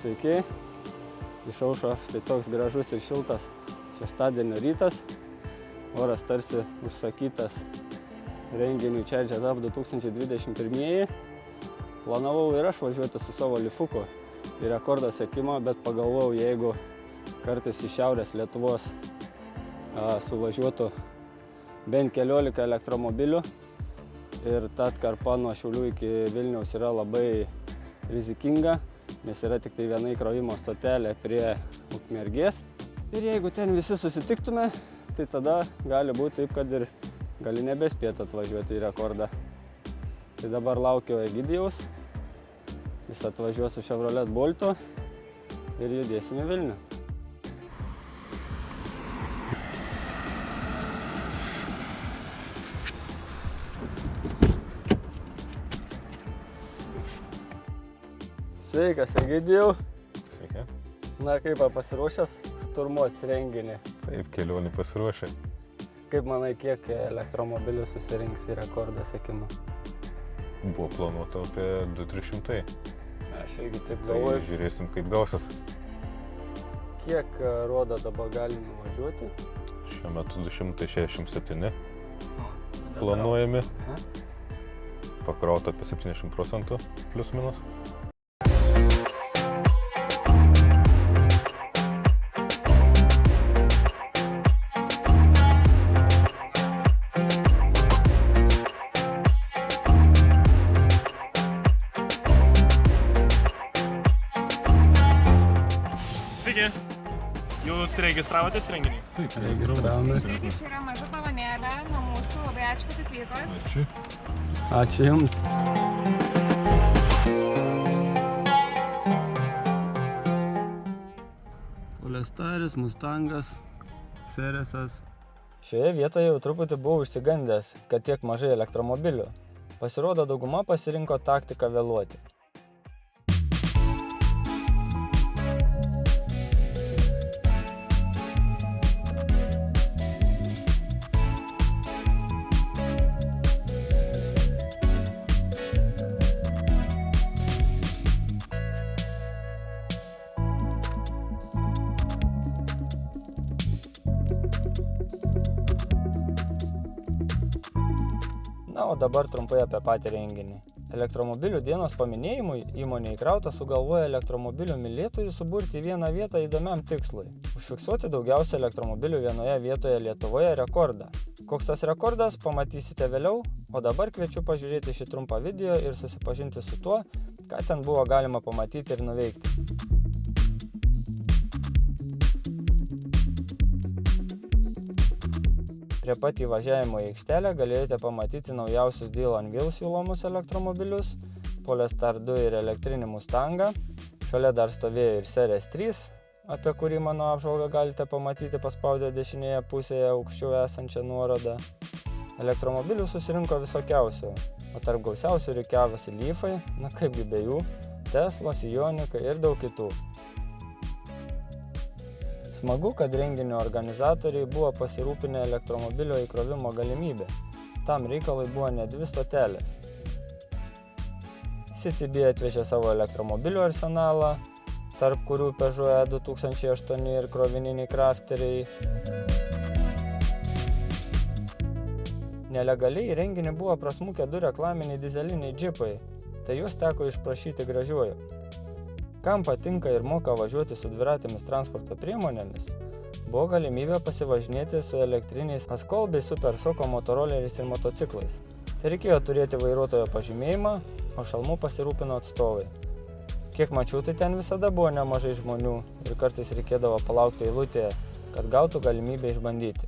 Sveiki, išaušo štai toks gražus ir šiltas šeštadienio rytas. Oras tarsi užsakytas renginiui Charge It Up 2021. Planavau ir aš važiuoti su savo lifuku į rekordo sekimą, bet pagalvojau, jeigu kartais iš šiaurės Lietuvos suvažiuotų bent 14 elektromobilių ir ta atkarpa nuo Šiaulių iki Vilniaus yra labai rizikinga, nes yra tik tai viena įkrovimo stotelė prie Ukmergės. Ir jeigu ten visi susitiktume, tai tada gali būti taip, kad ir gali nebespėti atvažiuoti į rekordą. Tai dabar laukiu Egidijaus, jis atvažiuos su Chevrolet Boltu ir judėsim į Vilnių. Sveikas, Egidijau. Sveiki. Na, kaip pasiruošęs šturmuoti renginį? Taip, kelionį pasiruošę. Kaip manai, kiek elektromobilių susirinks į rekordą sekimą? Buvo planuota apie 200-300. Aš irgi taip Tai galvoju. žiūrėsim, kaip gausis. Kiek rodo dabar gali nuvažiuoti? Šiuo metu 267 planuojami. Pakrauta apie 70% plius minus. Sveiki, jūs registravotės renginį? Taip, Registravome. Taigi čia yra maža dovanėlė nuo mūsų, labai ačiū, kad atvykot. Ačiū. Ačiū Jums. Polestaris, Mustangas, Seresas. Šioje vietoje jau truputį buvau išsigandęs, kad tiek mažai elektromobilių. Pasirodo, dauguma pasirinko taktiką vėluoti. Na, o dabar trumpai apie patį renginį. Elektromobilių dienos paminėjimui įmonė Įkrauta sugalvoja elektromobilių mylėtojų suburti į vieną vietą įdomiam tikslui – užfiksuoti daugiausia elektromobilių vienoje vietoje Lietuvoje rekordą. Koks tas rekordas, pamatysite vėliau, o dabar kviečiu pažiūrėti šį trumpą video ir susipažinti su tuo, ką ten buvo galima pamatyti ir nuveikti. Prie pat įvažiavimo į aikštelę galėjote pamatyti naujausius Deal on Wheels siūlomus elektromobilius, Polestar 2 ir elektrinį Mustangą. Šalia dar stovėjo ir Series 3, apie kurį mano apžvalgą galite pamatyti paspaudę dešinėje pusėje aukščiau esančią nuorodą. Elektromobilių susirinko visokiausių, o tarp gausiausių rikiavosi Leafai, na kaipgi be jų, Teslos, Ioniqa ir daug kitų. Smagu, kad renginio organizatoriai buvo pasirūpinę elektromobilio įkrovimo galimybę. Tam reikalui buvo net 2 stotelės. CityBee atvežė savo elektromobilių arsenalą, tarp kurių Peugeot 2008 ir krovininiai crafteriai. Nelegaliai į renginį buvo prasmukę 2 reklaminiai dizeliniai džipai, tai juos teko išprašyti gražiuoju. Kam patinka ir moka važiuoti su dviratėmis transporto priemonėmis, buvo galimybė pasivažinėti su elektriniais Ascol bei Super Soco motoroleriais ir motociklais. Tai reikėjo turėti vairuotojo pažymėjimą, o šalmų pasirūpino atstovai. Kiek mačiau, tai ten visada buvo nemažai žmonių ir kartais reikėdavo palaukti eilutėje, kad gautų galimybę išbandyti.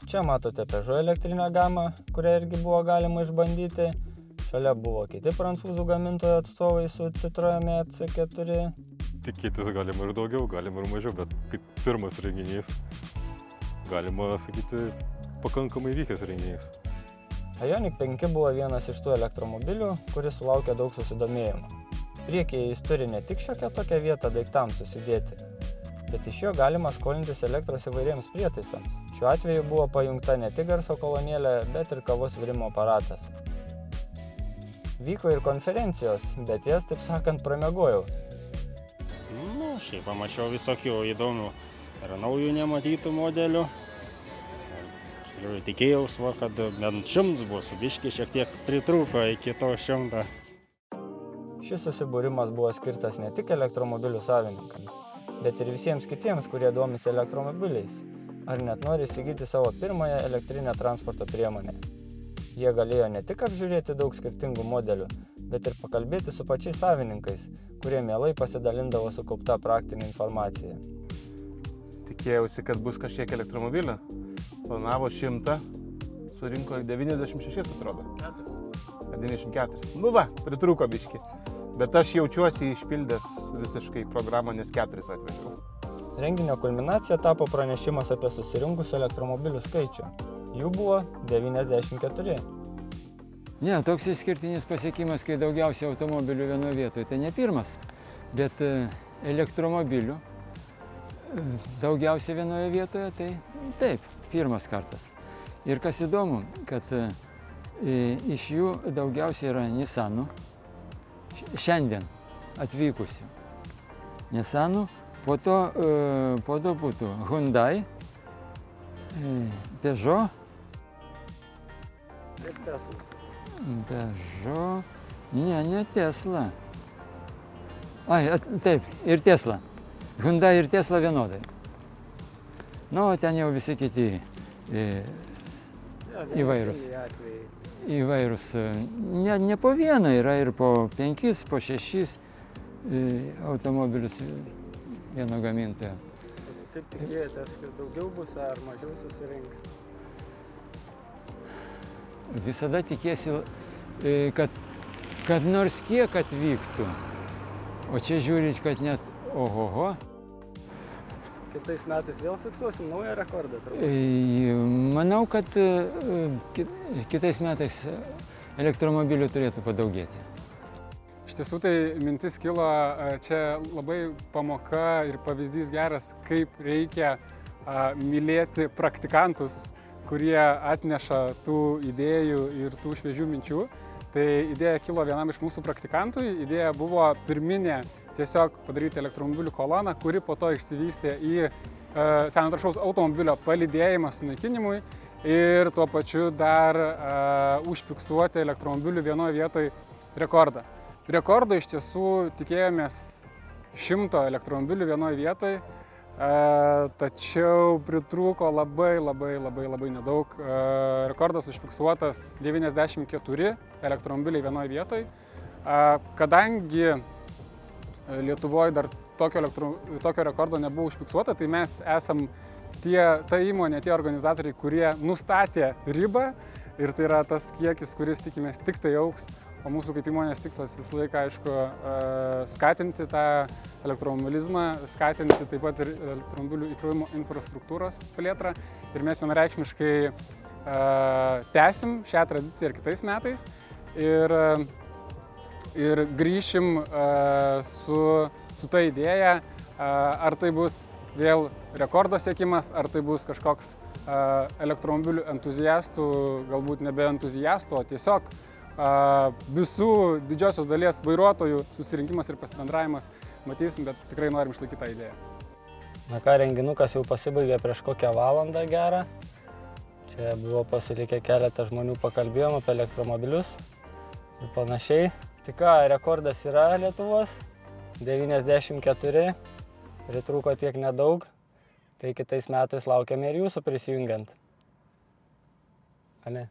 Čia matote Peugeot elektrinę gamą, kurią irgi buvo galima išbandyti. Šalia buvo kiti prancūzų gamintojų atstovai su Citroen C4. Tikėtis galima ir daugiau, galima ir mažiau, bet kaip pirmas renginys, galima sakyti, pakankamai vykęs renginys. Ioniq 5 buvo vienas iš tų elektromobilių, kuris sulaukė daug susidomėjimo. Priekyje jis turi ne tik šiokią tokią vietą daiktams susidėti, bet iš jo galima skolintis elektros įvairiems prietaisams. Šiuo atveju buvo pajungta ne tik garso kolonėlė, bet ir kavos virimo aparatas. Vyko ir konferencijos, bet jas, taip sakant, pramiegojau. Nu, šiaip pamačiau visokių įdomių ir naujų nematytų modelių. Tikėjausi, kad bent 100 bus, biškį šiek tiek pritrūko iki to 100. Šis susibūrimas buvo skirtas ne tik elektromobilių savininkams, bet ir visiems kitiems, kurie domisi elektromobiliais, ar net nori įsigyti savo pirmąją elektrinę transporto priemonę. Jie galėjo ne tik apžiūrėti daug skirtingų modelių, bet ir pakalbėti su pačiais savininkais, kurie mielai pasidalindavo sukaupta praktinė informacija. Tikėjausi, kad bus kažkiek elektromobilių. Planavo 100, surinko 96, atrodo. 94. Nu va, pritrūko biški. Bet aš jaučiuosi išpildęs visiškai programą, nes 4 atvežiau. Renginio kulminacija tapo pranešimas apie susirinkusių elektromobilių skaičių. Jų buvo 94. Ne, toks išskirtinis pasiekimas, kai daugiausiai automobilių vienoje vietoje. Tai ne pirmas, bet elektromobilių daugiausiai vienoje vietoje, tai taip, pirmas kartas. Ir kas įdomu, kad iš jų daugiausiai yra Nissanų, šiandien atvykusių Nissanų, po to būtų Hyundai, Peugeot, ne Tesla. Taip, ir Tesla. Hyundai ir Tesla vienodai. Nu, ten jau visi kiti įvairūs. Ne po vieną, yra ir po 5, po 6 automobilius vieno gamintojo. Kaip tikėjotės, kad daugiau bus ar mažiau susirinks? Visada tikėsi, kad nors kiek atvyktų. O čia žiūrit, kad net ohoho. Kitais metais vėl fiksuosim naują rekordą, turbūt. Manau, kad kitais metais elektromobilių turėtų padaugėti. Iš tiesų tai mintis kilo, čia labai pamoka ir pavyzdys geras, kaip reikia mylėti praktikantus, kurie atneša tų idėjų ir tų šviežių minčių. Tai idėja kilo vienam iš mūsų praktikantų, idėja buvo pirminė tiesiog padaryti elektromobilių koloną, kuri po to išsivystė į seno taršaus automobilio palydėjimą sunaikinimui ir tuo pačiu dar užfiksuoti elektromobilių vienoje vietoje rekordą. Rekordo iš tiesų tikėjomės 100 elektromobilių vienoje vietoje, tačiau pritrūko labai nedaug. Rekordas užfiksuotas 94 elektromobiliai vienoje vietoje. Kadangi Lietuvoje dar tokio rekordo nebuvo užfiksuota, tai mes esam ta įmonė, tie organizatoriai, kurie nustatė ribą ir tai yra tas kiekis, kuris tikimės tik tai augs. O mūsų kaip įmonės tikslas visą laiką, aišku, skatinti tą elektromobilizmą, skatinti taip pat ir elektromobilių įkrovimo infrastruktūros plėtrą. Ir mes vienareikšmiškai tęsim šią tradiciją ir kitais metais. Ir grįšim su ta idėja, ar tai bus vėl rekordo siekimas, ar tai bus kažkoks elektromobilių entuziastų, galbūt nebe entuziastų, o tiesiog visų didžiosios dalies vairuotojų susirinkimas ir pasibendravimas matysim, bet tikrai norim išlaikyti tą idėją. Na ką, renginukas jau pasibaigė prieš kokią valandą gerą. Čia buvo pasilikę keletą žmonių, pakalbėjom apie elektromobilius ir panašiai. Tik ką, rekordas yra Lietuvos, 94, pritrūko tiek nedaug, tai kitais metais laukiame ir jūsų prisijungiant. A ne?